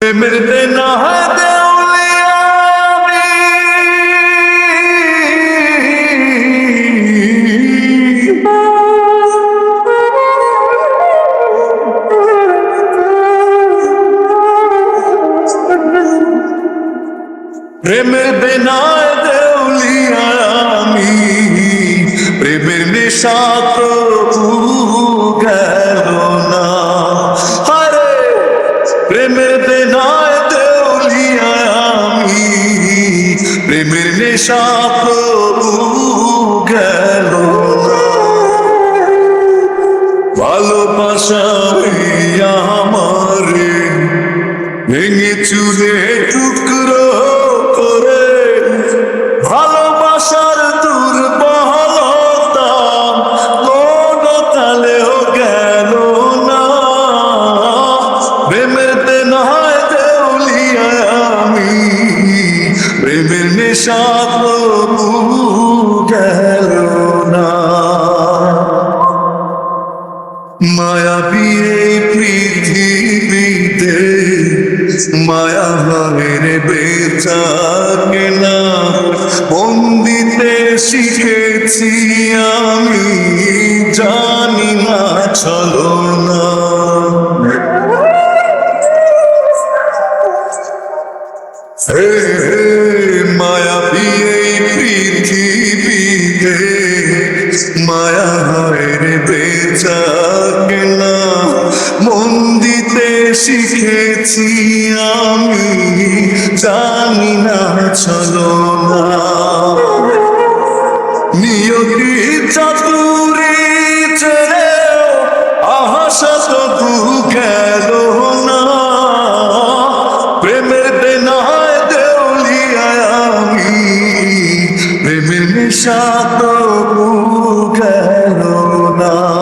मिलते ना है देवलिया প্রেমের বেনায় দেউলিয়া আমি প্রেমের নেশা প্রভু গেল না আরে প্রেমের বেনায় দেউলিয়া আমি প্রেমের নেশা প্রভু গেল না ভালোবাসা আমারে ভেঙে চুরে টুকরো করে ভালোবাসার দুর্বলতা কোন কালেও গেল না প্রেমের দেনায় দেউলিয়া আমি প্রেমের নেশা প্রভু গেল না মায়াবী এই পৃথিবীতে মায়া ভাবের বেচাকে না বন্দিতে শিখেছি আমি জানি না চলো না হে মায়াবী এই পৃথিবীতে মায়া ভাবের বেচাকে না মন্দিতে শিখেছি আমি জানি না চলো না নিয়তি চাতুরি ছেড়ে আশা তো গেল না প্রেমের দেনায় দেউলিয়া আমি প্রেমের নেশা তো গেল না